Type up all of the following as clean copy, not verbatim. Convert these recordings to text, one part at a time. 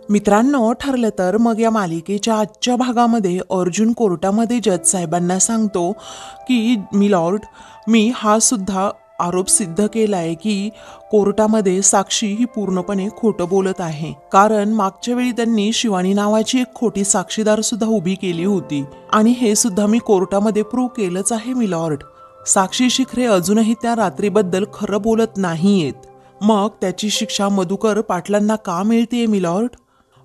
मित्रांनो, ठरलं तर मग या मालिकेच्या आजच्या भागामध्ये अर्जुन कोर्टामध्ये जज साहेबांना सांगतो की मिलॉर्ड, मी हा सुद्धा आरोप सिद्ध केलाय की कोर्टामध्ये साक्षी ही पूर्णपणे खोटं बोलत आहे, कारण मागच्या वेळी त्यांनी शिवानी नावाची एक खोटी साक्षीदार सुद्धा उभी केली होती आणि हे सुद्धा मी कोर्टामध्ये प्रूव्ह केलंच आहे मिलॉर्ड. साक्षी शिखरे अजूनही त्या रात्रीबद्दल खरं बोलत नाहीयेत. मग त्याची शिक्षा मधुकर पाटलांना का मिळतेय मिलॉर्ड?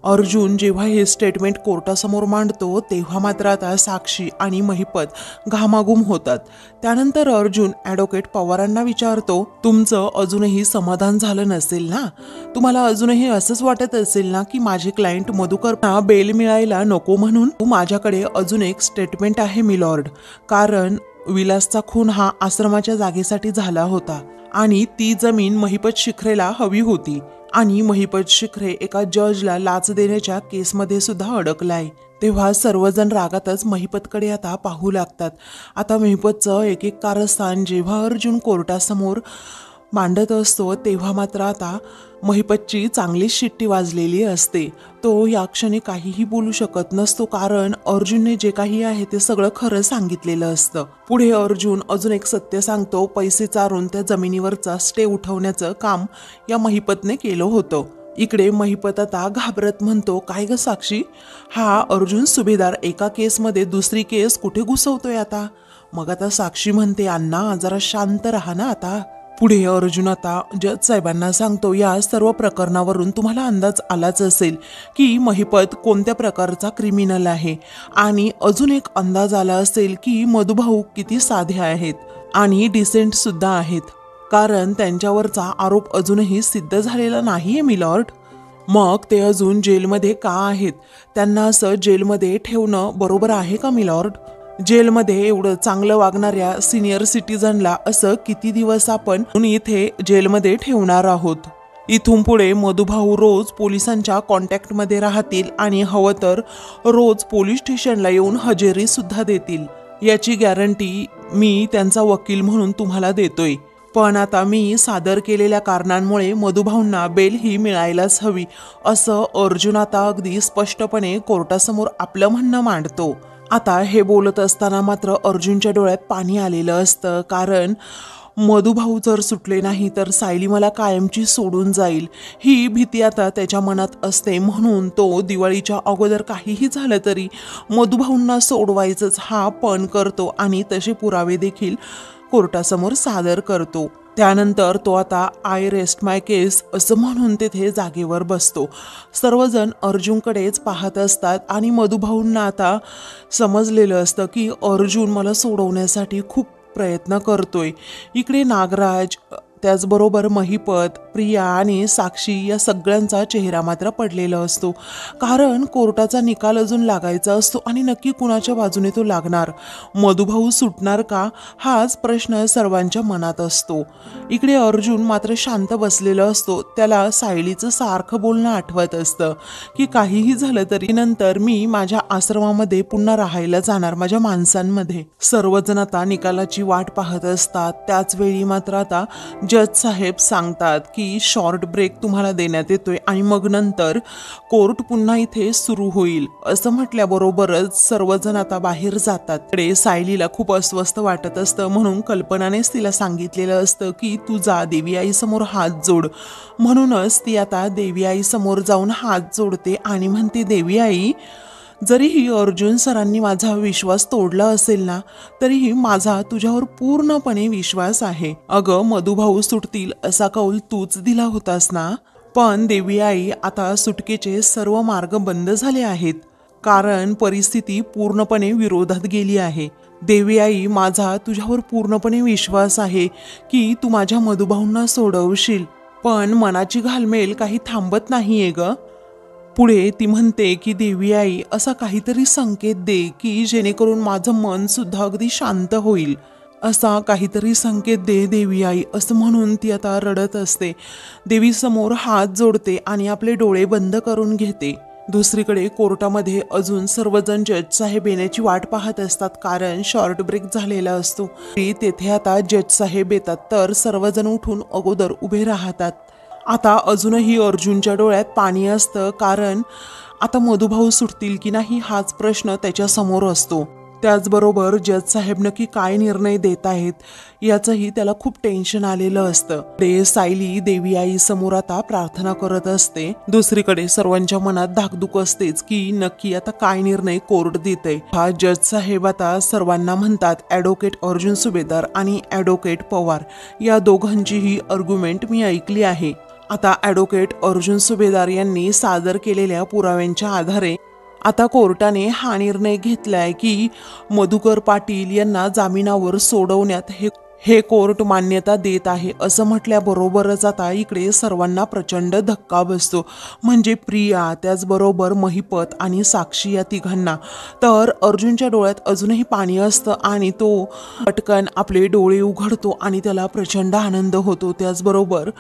अर्जुन जेव्हा हे स्टेटमेंट कोर्टासमोर मांडतो तेव्हा मात्र आता साक्षी आणि महिपत घामाघूम होतात. त्यानंतर अर्जुन ॲडव्होकेट पवारांना विचारतो, तुमचं अजूनही समाधान झालं नसेल ना? तुम्हाला अजूनही असंच वाटत असेल ना की माझे क्लायंट मधुकरना बेल मिळायला नको म्हणून? माझ्याकडे अजून एक स्टेटमेंट आहे मिलॉर्ड, कारण विलासचा खून हा आश्रमाच्या जागेसाठी झाला होता आणि ती जमीन महिपत शिखरेला हवी होती आणि महिपत शिखरे एका जजला लाच देण्याच्या केसमध्ये सुद्धा अडकलाय. तेव्हा सर्वजण रागातच महिपतकडे आता पाहू लागतात. आता महिपतचं एक एक कारस्थान जेव्हा अर्जुन कोर्टासमोर मांडत असतो तेव्हा मात्र आता महिपतची चांगलीच शिट्टी वाजलेली असते. तो या क्षणी काहीही बोलू शकत नसतो, कारण अर्जुनने जे काही आहे ते सगळं खरं सांगितलेलं असतं. पुढे अर्जुन अजून एक सत्य सांगतो, पैसे चारून त्या जमिनीवरचा स्टे उठवण्याचं काम या महिपतने केलं होतं. इकडे महिपत आता घाबरत म्हणतो, काय ग साक्षी, हा अर्जुन सुभेदार एका केसमध्ये दुसरी केस कुठे घुसवतोय आता? मग आता साक्षी म्हणते, अण्णा जरा शांत राहा ना आता. पुढे अर्जुन आता जज साहेबांना सांगतो, या सर्व प्रकरणावरून तुम्हाला अंदाज आलाच असेल की महिपत कोणत्या प्रकारचा क्रिमिनल आहे आणि अजून एक अंदाज आला असेल की मधुभाऊ किती साधे आहेत आणि डिसेंट सुद्धा आहेत, कारण त्यांच्यावरचा आरोप अजूनही सिद्ध झालेला नाहीये मिलॉर्ड. मग ते अजून जेलमध्ये का आहेत? त्यांना असं जेलमध्ये ठेवणं बरोबर आहे का मिलॉर्ड? जेलमध्ये एवढं चांगलं वागणाऱ्या सिनियर सिटीजनला असं किती दिवस आपण इथे जेलमध्ये ठेवणार आहोत? इथून पुढे मधुभाऊ रोज पोलिसांच्या कॉन्टॅक्टमध्ये राहतील आणि हवं तर रोज पोलीस स्टेशनला येऊन हजेरी सुद्धा देतील. याची गॅरंटी मी त्यांचा वकील म्हणून तुम्हाला देतोय. पण आता मी सादर केलेल्या कारणांमुळे मधुभाऊंना बेल ही मिळायलाच हवी, असं अर्जुन आता अगदी स्पष्टपणे कोर्टासमोर आपलं म्हणणं मांडतो. आता हे बोलत असताना मात्र अर्जुनच्या डोळ्यात पाणी आलेलं असतं, कारण मधुभाऊ जर सुटले नाही तर सायली मला कायमची सोडून जाईल ही भीती आता त्याच्या मनात असते. म्हणून तो दिवाळीच्या अगोदर काहीही झालं तरी मधुभाऊंना सोडवायचंच हा पण करतो आणि तसे पुरावे देखील कोर्टासमोर सादर करतो. त्यानंतर तो आता आय रेस्ट माय केस असं म्हणून तेथे जागेवर बसतो. सर्वजण अर्जुनकडेच पाहत असतात आणि मधुभाऊंना आता समजलेलं असतं की अर्जुन मला सोडवण्यासाठी खूप प्रयत्न करतोय. इकडे नागराज, त्याचबरोबर महिपत, प्रिया आणि साक्षी या सगळ्यांचा चेहरा मात्र पडलेला असतो, कारण कोर्टाचा निकाल अजून लागायचा असतो आणि नक्की कुणाच्या बाजूने तो लागणार? मधुभाऊ सुटणार का, हाच प्रश्न सर्वांच्या मनात असतो. इकडे अर्जुन मात्र शांत बसलेला असतो. त्याला सायलीचं सारखं बोलणं आठवत असतं की काहीही झालं तरी नंतर मी माझ्या आश्रमामध्ये पुन्हा राहायला जाणार, माझ्या माणसांमध्ये. सर्वजण आता निकालाची वाट पाहत असतात. त्याच वेळी मात्र आता जज साहेब सांगतात की शॉर्ट ब्रेक तुम्हाला देण्यात येतोय आणि मग नंतर कोर्ट पुन्हा इथे सुरू होईल. असं म्हटल्याबरोबरच सर्वजण आता बाहेर जातात. इकडे सायलीला खूप अस्वस्थ वाटत असतं, म्हणून कल्पनानेच तिला सांगितलेलं असतं की तू जा देवी आई समोर हात जोड. म्हणूनच ती आता देवी आई समोर जाऊन हात जोडते आणि म्हणते, देवी आई, जरीही अर्जुन सरांनी माझा विश्वास तोडला असेल ना, तरीही माझा तुझ्यावर पूर्णपणे विश्वास आहे. अगं मधुभाऊ सुटतील असा कौल तूच दिला होतास ना. पण देवी आई, आता सुटकेचे सर्व मार्ग बंद झाले आहेत, कारण परिस्थिती पूर्णपणे विरोधात गेली आहे. देवी आई, माझा तुझ्यावर पूर्णपणे विश्वास आहे की तू माझ्या मधुभाऊंना सोडवशील, पण मनाची घालमेल काही थांबत नाहीये ग. पुढे ती म्हणते की देवी आई, असा काहीतरी संकेत दे की जेणेकरून माझं मन सुद्धा अगदी शांत होईल. असा काहीतरी संकेत दे देवी आई, असं म्हणून ती आता रडत असते. देवी समोर हात जोडते आणि आपले डोळे बंद करून घेते. दुसरीकडे कोर्टामध्ये अजून सर्वजण जज साहेब येण्याची वाट पाहत असतात, कारण शॉर्ट ब्रेक झालेला असतो. तेथे आता जज साहेब येतात तर सर्वजण उठून अगोदर उभे राहतात. आता अजूनही अर्जुनच्या डोळ्यात पाणी असतं, कारण आता मधुभाऊ सुटतील की नाही हाच प्रश्न त्याच्या समोर असतो. त्याचबरोबर जज साहेब नक्की काय निर्णय देत आहेत याचंही त्याला खूप टेन्शन आलेलं असतं. ते सायली देवी आई समोर आता प्रार्थना करत असते. दुसरीकडे सर्वांच्या मनात धाकधूक असतेच की नक्की आता काय निर्णय कोर्ट देते. हा जज साहेब आता सर्वांना म्हणतात, ॲडव्होकेट अर्जुन सुभेदार आणि ॲडव्होकेट पवार या दोघांचीही आर्ग्युमेंट मी ऐकली आहे. आता ॲडव्होकेट अर्जुन सुभेदार यांनी सादर केलेल्या पुराव्यांच्या आधारे आता कोर्टाने हा निर्णय घेतलाय की मधुकर पाटील यांना जामिनावर सोडवण्यात हे कोर्ट मान्यता देत आहे. असं म्हटल्याबरोबरच आता इकडे सर्वांना प्रचंड धक्का बसतो. म्हणजे प्रिया, त्याचबरोबर महिपत आणि साक्षी या तिघांना. तर अर्जुनच्या डोळ्यात अजूनही पाणी असतं आणि तो पटकन आपले डोळे उघडतो आणि त्याला प्रचंड आनंद होतो. त्याचबरोबर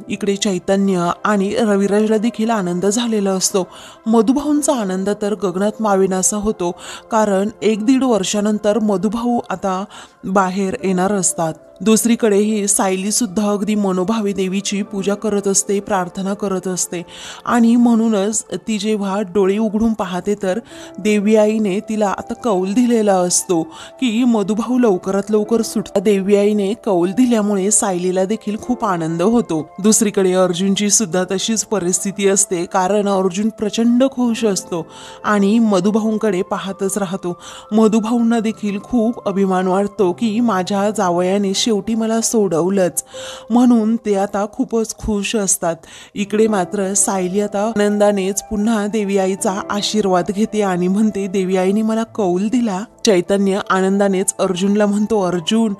इकडे चैतन्य आणि रविराजला देखील आनंद झालेला असतो. मधुभाऊंचा आनंद तर गगनात मावेनासा होतो, कारण 1-1.5 वर्षानंतर मधुभाऊ आता बाहेर येणार असतात. दुसरीकडे ही सायली सुद्धा अगदी मनोभावे देवीची पूजा करत असते, प्रार्थना करत असते. आणि म्हणूनच ती जेव्हा डोळे उघडून पाहते तर देवी आईने तिला आता कौल दिलेला असतो की मधुभाऊ लवकरात लवकर सुटतात. देवी आईने कौल दिल्यामुळे सायलीला देखील खूप आनंद होतो. दुसरीकडे अर्जुनची सुद्धा तशीच परिस्थिती असते, कारण अर्जुन प्रचंड खुश असतो आणि मधुभाऊंकडे पाहतच राहतो. मधुभाऊंना देखील खूप अभिमान वाटतो की माझ्या जावयाने शेवटी मला सोडवलंच, म्हणून ते आता खूपच खुश असतात. इकडे मात्र सायली आता आनंदानेच पुन्हा देवी आईचा आशीर्वाद घेते आणि म्हणते, देवी आईने मला कौल दिला. चैतन्य आनंदानेच अर्जुनला म्हणतो, अर्जुन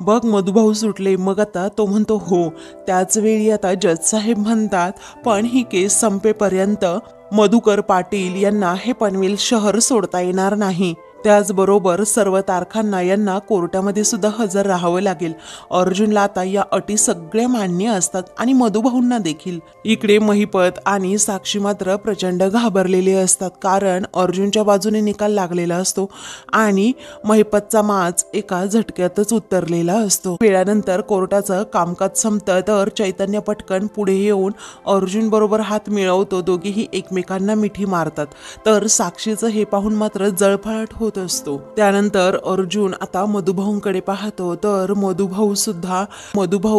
बघ मधुभाऊ सुटले. मग आता तो म्हणतो हो. त्याच वेळी आता जज साहेब म्हणतात, पण ही केस संपेपर्यंत मधुकर पाटील यांना हे पनवेल शहर सोडता येणार नाही. त्याचबरोबर सर्व तारखांना यांना कोर्टामध्ये सुद्धा हजर राहावं लागेल. अर्जुनला आता या अटी सगळ्या मान्य असतात आणि मधुभाऊंना देखील. इकडे महिपत आणि साक्षी मात्र प्रचंड घाबरलेले असतात, कारण अर्जुनच्या बाजूने निकाल लागलेला असतो आणि महिपतचा माज एका झटक्यातच उतरलेला असतो. वेळानंतर कोर्टाचं कामकाज संपतं तर चैतन्य पटकन पुढे येऊन अर्जुन बरोबर हात मिळवतो. दोघेही एकमेकांना मिठी मारतात. तर साक्षीचं हे पाहून मात्र जळफळाट होत असतो. त्यानंतर अर्जुन आता मधुभाऊंकडे पाहतो तर मधुभाऊ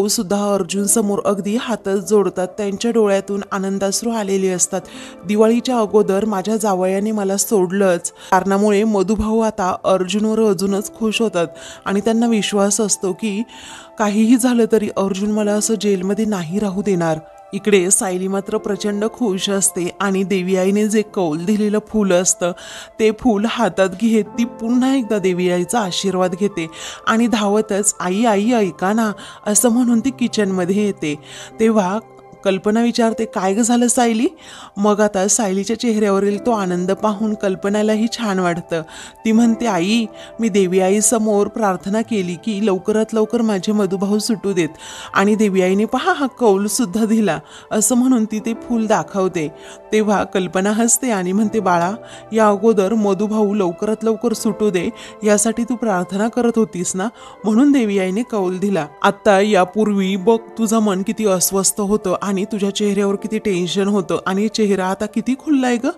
सुद्धा अर्जुन समोर अगदी हातच जोडतात. त्यांच्या डोळ्यातून आनंदाश्रू आलेले असतात. दिवाळीच्या अगोदर माझ्या जावयाने मला सोडलंच कारणामुळे मधुभाऊ आता अर्जुनवर अजूनच खुश होतात आणि त्यांना विश्वास असतो की काहीही झालं तरी अर्जुन मला असं जेलमध्ये नाही राहू देणार. इकडे सायली मात्र प्रचंड खुश असते आणि देवी आईने जे कौल दिलेलं फूल असतं ते फूल हातात घेत ती पुन्हा एकदा देवी आईचा आशीर्वाद घेते आणि धावतच आई आई ऐका ना असं म्हणून ती किचनमध्ये येते. तेव्हा कल्पना विचारते, काय ग झालं सायली? मग आता सायलीच्या चेहऱ्यावरील तो आनंद पाहून कल्पनालाही छान वाटतं. ती म्हणते, आई मी देवी आई समोर प्रार्थना केली की लवकरात लवकर माझे मधुभाऊ सुटू देत आणि देवी आईने पहा हा कौल सुद्धा दिला असं म्हणून ती ते फूल दाखवते. तेव्हा कल्पना हसते आणि म्हणते, बाळा या अगोदर मधुभाऊ लवकरात लवकर सुटू दे यासाठी तू प्रार्थना करत होतीस ना, म्हणून देवी आईने कौल दिला. आता यापूर्वी बघ तुझं मन किती अस्वस्थ होतं आणि तुझ्या चेहऱ्यावर किती टेन्शन होतं आणि चेहरा आता किती खुललाय ग.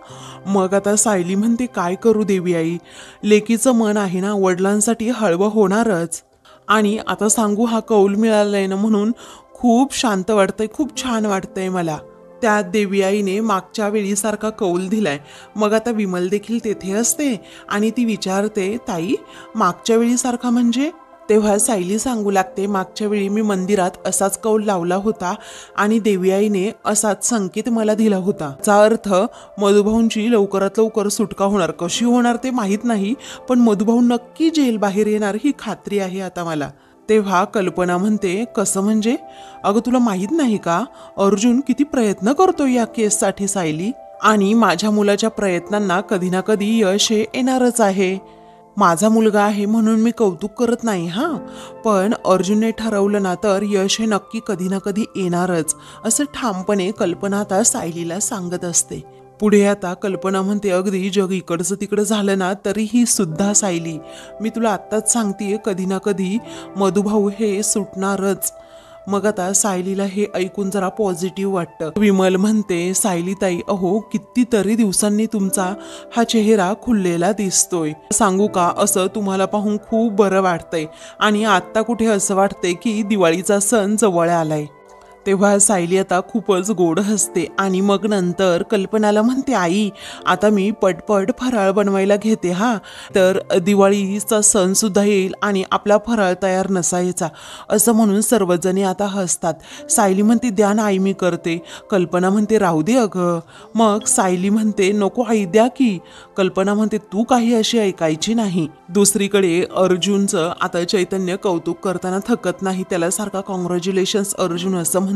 मग आता सायली म्हणते, काय करू देवी आई, लेकीचं मन आहे ना वडिलांसाठी हळवं होणारच. आणि आता सांगू हा कौल मिळालाय ना म्हणून खूप शांत वाटतंय, खूप छान वाटतंय मला. त्यात देवी आईने मागच्या वेळीसारखा कौल दिलाय. मग आता विमल देखील तेथे असते आणि ती विचारते, ताई मागच्या वेळीसारखा म्हणजे? तेव्हा सायली सांगू लागते, मागच्या वेळी मी मंदिरात असाच कौल लावला होता आणि देवी आईने असाच संकेत मला दिला होता. याचा अर्थ मधुभाऊंची लवकरात लवकर सुटका होणार. कशी होणार ते माहीत नाही, पण मधुभाऊ नक्की जेल बाहेर येणार ही खात्री आहे आता मला. तेव्हा कल्पना म्हणते, कसं म्हणजे? अगं तुला माहीत नाही का अर्जुन किती प्रयत्न करतो या केससाठी सायली, आणि माझ्या मुलाच्या प्रयत्नांना कधी ना कधी यश येणारच आहे. माझा मुलगा आहे म्हणून मी कौतुक करत नाही हां, पण अर्जुनने ठरवलं ना तर यश हे नक्की कधी ना कधी येणारच असं ठामपणे कल्पना आता सायलीला सांगत असते. पुढे आता कल्पना म्हणते, अगदी जग इकडचं तिकडं झालं ना तरीही सुद्धा सायली, मी तुला आत्ताच सांगतेय कधी ना कधी मधुभाऊ हे सुटणारच. मग आता सायलीला हे ऐकून जरा पॉझिटिव्ह वाटतं. विमल म्हणते, सायली ताई, अहो कितीतरी दिवसांनी तुमचा हा चेहरा खुललेला दिसतोय. सांगू का, असं तुम्हाला पाहून खूप बरं वाटतंय. आणि आत्ता कुठे असं वाटतंय की दिवाळीचा सण जवळ आलाय. तेव्हा सायली आता खूपच गोड हसते आणि मग नंतर कल्पनाला म्हणते, आई आता मी पटपट फराळ बनवायला घेते हा, तर दिवाळीचा सण सुद्धा येईल आणि आपला फराळ तयार नसायचा. असं म्हणून सर्वजणी आता हसतात. सायली म्हणते, द्या ना आई मी करते. कल्पना म्हणते, राहू दे अगं. मग सायली म्हणते, नको आई द्या की. कल्पना म्हणते, तू काही अशी ऐकायची नाही. दुसरीकडे अर्जुनचं आता चैतन्य कौतुक करताना थकत नाही. त्याला सारखा कॉंग्रॅच्युलेशन्स अर्जुन असं म्हणतो.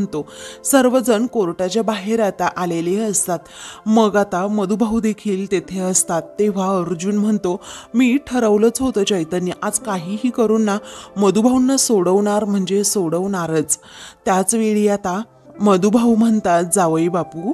सर्वजण कोर्टाच्या बाहेर आता आलेले असतात. मग आता मधुभाऊ देखील तेथे असतात. तेव्हा अर्जुन म्हणतो, मी ठरवलंच होतं चैतन्य, आज काहीही करून ना मधुभाऊंना सोडवणार म्हणजे सोडवणारच. त्याच वेळी आता मधुभाऊ म्हणतात, जावई बापू,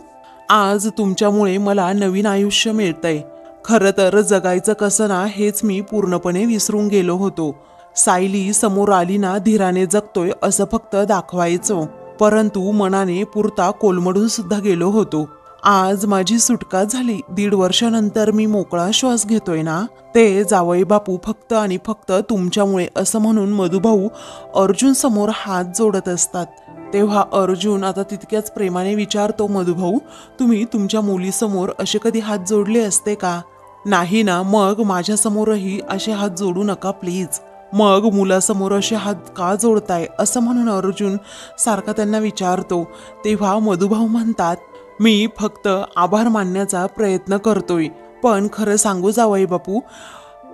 आज तुमच्यामुळे मला नवीन आयुष्य मिळतंय. खरं तर जगायचं कसं ना हेच मी पूर्णपणे विसरून गेलो होतो. सायली समोर आली ना धीराने जगतोय असं फक्त दाखवायचो, परंतु मनाने पुरता कोलमडून सुद्धा गेलो होतो. आज माझी सुटका झाली. 1.5 वर्षानंतर मी मोकळा श्वास घेतोय ना, ते जावई बापू फक्त आणि फक्त तुमच्यामुळे असं म्हणून मधुभाऊ अर्जुन समोर हात जोडत असतात. तेव्हा अर्जुन आता तितक्याच प्रेमाने विचारतो, मधुभाऊ, तुम्ही तुमच्या मुलीसमोर असे कधी हात जोडले असते का? नाही ना, मग माझ्यासमोरही असे हात जोडू नका प्लीज. मग मुलासमोर असे हात का जोडताय असं म्हणून अर्जुन सारखा त्यांना विचारतो. तेव्हा मधुभाऊ म्हणतात, मी फक्त आभार मानण्याचा प्रयत्न करतोय, पण खरं सांगू जावई बापू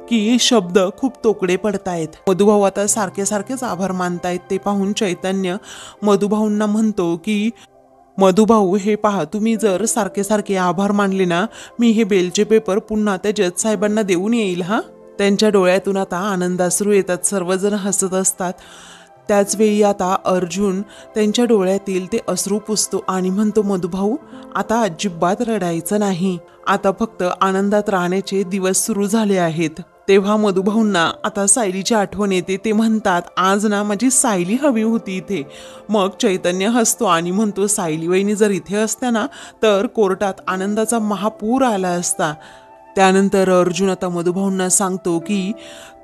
की शब्द खूप तोकडे पडतायत. मधुभाऊ आता सारखे सारखेच आभार मानतायत. ते पाहून चैतन्य मधुभाऊंना म्हणतो की मधुभाऊ, हे पहा, तुम्ही जर सारखे सारखे आभार मानले ना, मी हे बेलचे पेपर पुन्हा त्या जज साहेबांना देऊन येईल हा. त्यांच्या डोळ्यातून आता आनंदाश्रू येतात. सर्वजण हसत असतात. त्याचवेळी आता अर्जुन त्यांच्या डोळ्यातील ते अश्रू पुसतो आणि म्हणतो, मधुभाऊ, आता अजिबात रडायचं नाही. आता फक्त आनंदात राहण्याचे दिवस सुरू झाले आहेत. तेव्हा मधुभाऊंना आता सायलीची आठवण येते. ते म्हणतात, आज ना माझी सायली हवी होती इथे. मग चैतन्य हसतो आणि म्हणतो, सायली वहिनी जर इथे असत्या ना तर कोर्टात आनंदाचा महापूर आला असता. त्यानंतर अर्जुन आता मधुभाऊंना सांगतो की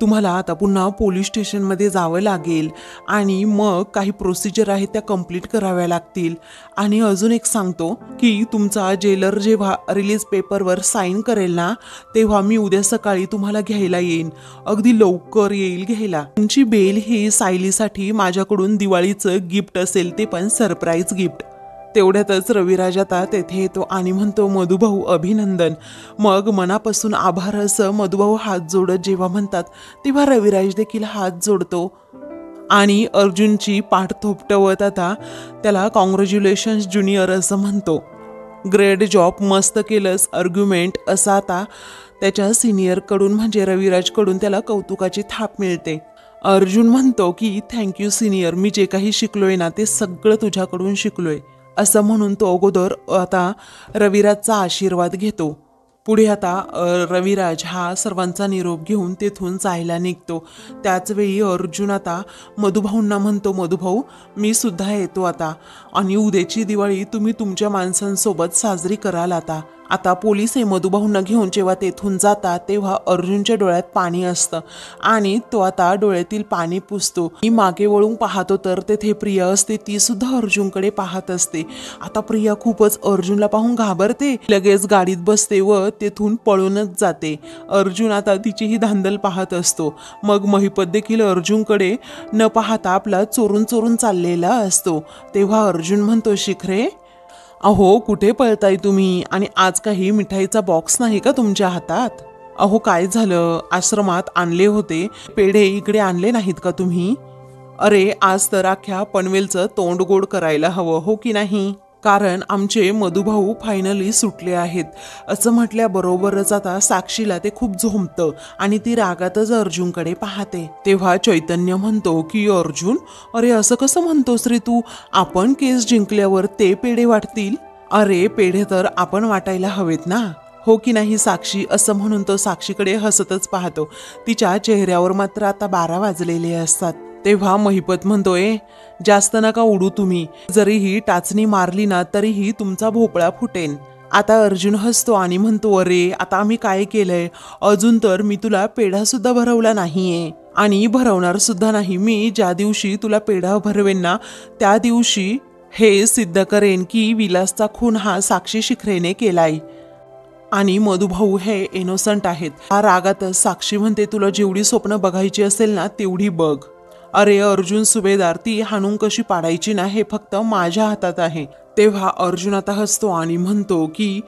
तुम्हाला आता पुन्हा पोलीस स्टेशनमध्ये जावं लागेल आणि मग काही प्रोसिजर आहेत त्या कंप्लीट कराव्या लागतील. आणि अजून एक सांगतो की तुमचा जेलर जेव्हा रिलीज पेपरवर साईन करेल ना, तेव्हा मी उद्या सकाळी तुम्हाला घ्यायला येईन. अगदी लवकर येईल घ्यायला. तुमची बेल ही सायलीसाठी माझ्याकडून दिवाळीचं गिफ्ट असेल, ते पण सरप्राईज गिफ्ट. तेवढ्यातच रविराज आता तेथे येतो आणि म्हणतो, मधुभाऊ अभिनंदन. मग मनापासून आभार असं मधुभाऊ हात जोडत जेव्हा म्हणतात, तेव्हा रविराज देखील हात जोडतो आणि अर्जुनची पाठ थोपटवत आता त्याला कॉंग्रॅच्युलेशन्स ज्युनियर असं म्हणतो. ग्रेट जॉब, मस्त केलंस आर्ग्युमेंट, असं आता त्याच्या सिनियरकडून म्हणजे रविराजकडून त्याला कौतुकाची थाप मिळते. अर्जुन म्हणतो की थँक्यू सिनियर, मी जे काही शिकलोय ना ते सगळं तुझ्याकडून शिकलोय, असं म्हणून तो अगोदर आता रविराजचा आशीर्वाद घेतो. पुढे आता रविराज हा सर्वांचा निरोप घेऊन तेथून जायला निघतो. त्याचवेळी अर्जुन आता मधुभाऊंना म्हणतो, मधुभाऊ, मी सुद्धा येतो आता आणि उद्याची दिवाळी तुम्ही तुमच्या माणसांसोबत साजरी कराल. आता पोलीस हे मधुभाऊंना घेऊन जेव्हा तेथून जातात तेव्हा अर्जुनच्या डोळ्यात पाणी असतं आणि तो आता डोळ्यातील पाणी पुसतो. मी मागे वळून पाहतो तर तेथे प्रिया असते. ती सुद्धा अर्जुनकडे पाहत असते. आता प्रिया खूपच अर्जुनला पाहून घाबरते, लगेच गाडीत बसते व तेथून पळूनच जाते. अर्जुन आता तिची ही धांदल पाहत असतो. मग महिपत देखील अर्जुनकडे न पाहता आपला चोरून चोरून चाललेला असतो. तेव्हा अर्जुन म्हणतो, शिखरे, अहो कुठे पळताय तुम्ही? आणि आज काही मिठाईचा बॉक्स नाही का तुमच्या हातात? अहो काय झालं, आश्रमात आणले होते पेढे, इकडे आणले नाहीत का तुम्ही? अरे आज तर अख्ख्या पनवेलचं तोंड गोड करायला हवं, हो की नाही? कारण आमचे मधुभाऊ फायनली सुटले आहेत. असं म्हटल्याबरोबरच आता साक्षीला ते खूप झोंबतं आणि ती रागातच अर्जुनकडे पाहते. तेव्हा चैतन्य म्हणतो की अर्जुन, अरे असं कसं म्हणतोस रे तू? आपण केस जिंकल्यावर ते पेढे वाटतील? अरे पेढे तर आपण वाटायला हवेत ना, हो की नाही साक्षी, असं म्हणून तो साक्षीकडे हसतच पाहतो. तिच्या चेहऱ्यावर मात्र आता 12 वाजलेले असतात. तेव्हा महिपत म्हणतोय, जास्त नका उडू तुम्ही, जरीही टाचणी मारली ना तरीही तुमचा भोपळा फुटेन. आता अर्जुन हसतो आणि म्हणतो, अरे आता आम्ही काय केलंय, अजून तर मी तुला पेढा सुद्धा भरवला नाहीये आणि भरवणार सुद्धा नाही. मी ज्या दिवशी तुला पेढा भरवेन ना त्या दिवशी हे सिद्ध करेन की विलासचा खून हा साक्षी शिखरेने केलाय आणि मधुभाऊ हे इनोसंट आहेत. हा रागातच साक्षी म्हणते, तुला जेवढी स्वप्न बघायची असेल ना तेवढी बघ. अरे अर्जुन सुभेदार, ती हाणून कशी पाडायची ना हे फक्त माझ्या हातात आहे. तेव्हा अर्जुन आता हसतो आणि म्हणतो की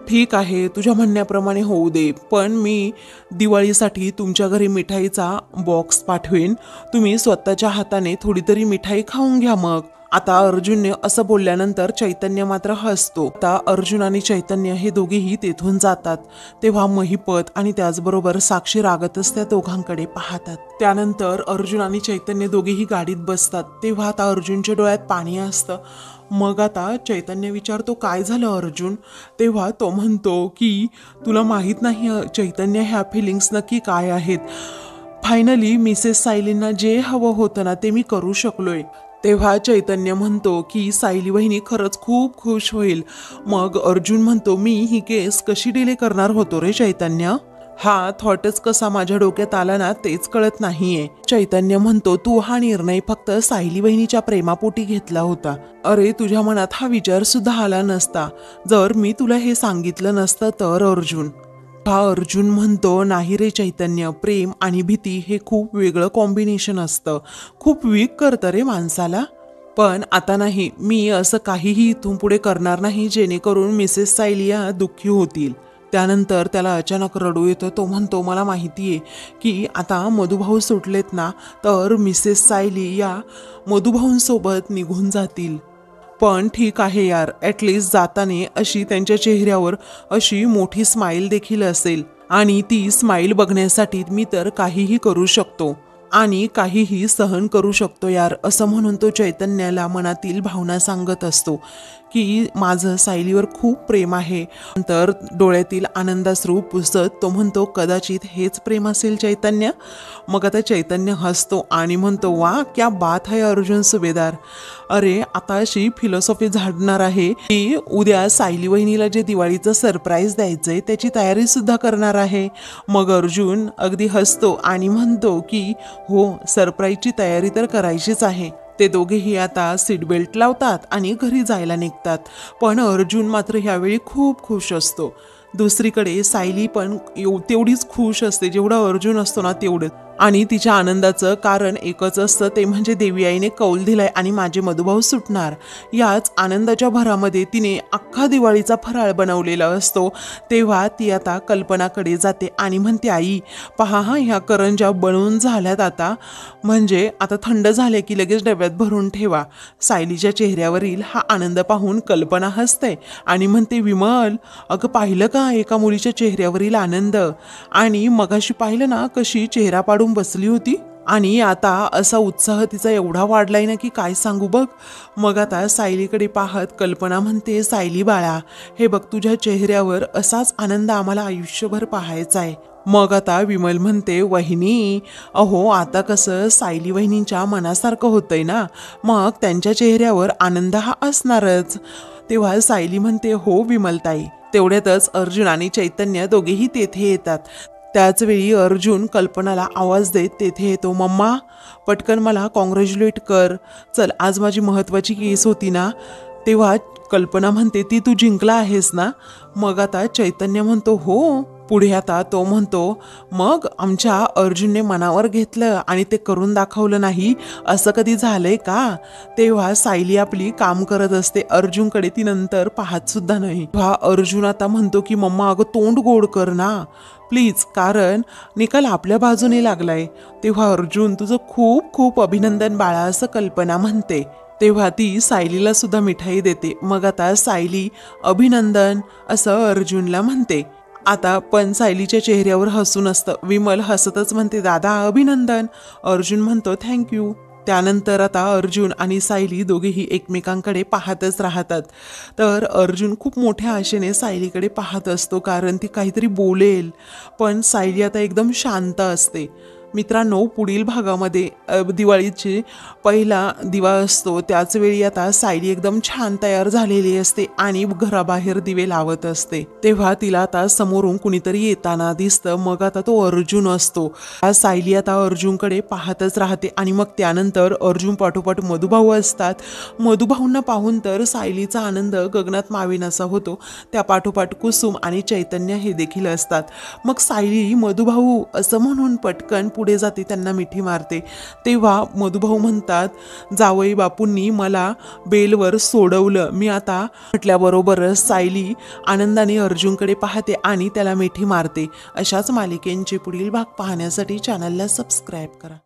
ठीक आहे, तुझ्या म्हणण्याप्रमाणे होऊ दे, पण मी दिवाळीसाठी तुमच्या घरी मिठाईचा बॉक्स पाठवेन, तुम्ही स्वतःच्या हाताने थोडी तरी मिठाई खाऊन घ्या. मग आता अर्जुनने असं बोलल्यानंतर चैतन्य मात्र हसतो. आता अर्जुन आणि चैतन्य हे दोघेही तेथून जातात. तेव्हा महिपत आणि त्याचबरोबर साक्षी रागतच त्या दोघांकडे पाहतात. त्यानंतर अर्जुन आणि चैतन्य दोघेही गाडीत बसतात. तेव्हा आता अर्जुनच्या डोळ्यात पाणी असतं. मग आता चैतन्य विचारतो, काय झालं अर्जुन? तेव्हा तो म्हणतो की तुला माहीत नाही चैतन्य, ह्या फिलिंग्स नक्की काय आहेत. फायनली मिसेस सायलींना जे हवं होतं ना ते मी करू शकलोय. तेव्हा चैतन्य म्हणतो की सायली वहिनी खरंच खूप खुश होईल. मग अर्जुन म्हणतो, मी ही केस कशी डिले करणार होतो रे चैतन्य, हा थॉटच कसा माझ्या डोक्यात आला ना तेच कळत नाहीये. चैतन्य म्हणतो, तू हा निर्णय फक्त सायली वहिनीच्या प्रेमापोटी घेतला होता. अरे तुझ्या मनात हा विचार सुद्धा आला नसता जर मी तुला हे सांगितलं नसतं तर अर्जुन. हा अर्जुन म्हणतो, नाही रे चैतन्य, प्रेम आणि भीती हे खूप वेगळं कॉम्बिनेशन असतं, खूप वीक करतं रे माणसाला. पण आता नाही, मी असं काहीही इथून पुढे करणार नाही जेणेकरून मिसेस सायलिया दुःखी होतील. त्यानंतर त्याला अचानक रडू येतं. तो म्हणतो, मला माहिती आहे की आता मधुभाऊ सुटलेत ना तर मिसेस सायली या मधुभाऊंसोबत निघून जातील. पण ठीक आहे यार, ॲटलिस्ट जाताना अशी त्यांच्या चेहऱ्यावर अशी मोठी स्माईल देखील असेल आणि ती स्माईल बघण्यासाठी मी तर काहीही करू शकतो आणि काहीही सहन करू शकतो यार, असं म्हणून तो चैतन्याला मनातील भावना सांगत असतो की माझं सायलीवर खूप प्रेम आहे. नंतर डोळ्यातील आनंदाश्रू पुसत तो म्हणतो, कदाचित हेच प्रेम असेल चैतन्य. मग आता चैतन्य हसतो आणि म्हणतो, वा क्या बात है अर्जुन सुभेदार. अरे आता अशी फिलॉसॉफी झाडणार आहे की उद्या सायली वहिनीला जे दिवाळीचं सरप्राईज द्यायचंय त्याची तयारी सुद्धा करणार आहे. मग अर्जुन अगदी हसतो आणि म्हणतो की हो, सरप्राईजची तयारी तर करायचीच आहे. ते दोघेही आता सीट बेल्ट लावतात आणि घरी जायला निघतात. पण अर्जुन मात्र ह्यावेळी खूप खुश असतो. दुसरीकडे सायली पण तेवढीच खुश असते जेवढा अर्जुन असतो ना तेवढं. आणि तिच्या आनंदाचं कारण एकच असतं, ते म्हणजे देवी आईने कौल दिलाय आणि माझे मधुभाऊ सुटणार. याच आनंदाच्या भरामध्ये तिने अख्खा दिवाळीचा फराळ बनवलेला असतो. तेव्हा ती आता कल्पनाकडे जाते आणि म्हणते, आई पहा हा, ह्या करंज्या बनवून झाल्यात आता, म्हणजे आता थंड झाले की लगेच डब्यात भरून ठेवा. सायलीच्या चेहऱ्यावरील हा आनंद पाहून कल्पना हसते आणि म्हणते, विमल अगं पाहिलं का एका मुलीच्या चेहऱ्यावरील आनंद, आणि मगाशी पाहिलं ना कशी चेहरा पाडून बसली होती, आणि आता असा उत्साह तिचा एवढा वाढलाय ना की काय सांगू बघ. मग आता सायलीकडे पाहत कल्पना म्हणते, सायली बाळा हे बघ, तुझ्या चेहऱ्यावर असाच आनंद आम्हाला आयुष्यभर पाहायचा आहे. मग आता विमल म्हणते, वहिनी अहो आता कसं सायली वहिनींच्या मनासारखं होतंय ना, मग त्यांच्या चेहऱ्यावर आनंद हा असणारच. तेव्हा सायली म्हणते, हो विमलताई. तेवढ्यातच अर्जुन आणि चैतन्य दोघेही तेथे येतात. त्याचवेळी अर्जुन कल्पनाला आवाज देत तेथे येतो, मम्मा पटकन मला कॉंग्रॅच्युलेट कर, चल आज माझी महत्त्वाची केस होती ना. तेव्हा कल्पना म्हणते, ती तू जिंकला आहेस ना. मग आता चैतन्य म्हणतो, हो. पुढे आता तो म्हणतो, मग आमच्या अर्जुनने मनावर घेतलं आणि ते करून दाखवलं नाही, असं कधी झालंय का. तेव्हा सायली आपली काम करत असते, अर्जुनकडे ती नंतर पाहत सुद्धा नाही. तेव्हा अर्जुन आता म्हणतो की मम्मा अगं तोंड गोड कर ना प्लीज, कारण निकाल आपल्या बाजूने लागलाय. तेव्हा अर्जुन तुझं खूप खूप अभिनंदन बाळा, असं कल्पना म्हणते. तेव्हा ती सायलीला सुद्धा मिठाई देते. मग आता सायली अभिनंदन असं अर्जुनला म्हणते. आता पण सायलीच्या चेहऱ्यावर हसून असतं. विमल हसतच म्हणते, दादा अभिनंदन. अर्जुन म्हणतो, थँक्यू. त्यानंतर आता अर्जुन आणि सायली दोघेही एकमेकांकडे पाहतच राहतात. तर अर्जुन खूप मोठ्या आशेने सायलीकडे पाहत असतो, कारण ती काहीतरी बोलेल, पण सायली आता एकदम शांत असते. मित्रांनो, पुढील भागामध्ये दिवाळीची पहिला दिवा असतो, त्याच वेळी आता सायली एकदम छान तयार झालेली असते आणि घराबाहेर दिवे लावत असते. तेव्हा तिला आता समोरून कुणीतरी येताना दिसतं. मग आता तो अर्जुन असतो. सायली आता अर्जुनकडे पाहतच राहते आणि मग त्यानंतर अर्जुन पाठोपाठ मधुभाऊ असतात. मधुभाऊंना पाहून तर सायलीचा आनंद गगनात मावेनासा होतो. त्या पाठोपाठ कुसुम आणि चैतन्य हे देखील असतात. मग सायली मधुभाऊ असं म्हणून पटकन पुढे जाते, त्यांना मिठी मारते. तेव्हा मधुभाऊ म्हणतात, जावई बापूंनी मला बेलवर सोडवलं. मी आता म्हटल्याबरोबरच सायली आनंदाने अर्जुनकडे पाहते आणि त्याला मिठी मारते. अशाच मालिकेंचे पुढील भाग पाहण्यासाठी चॅनलला सबस्क्राईब करा.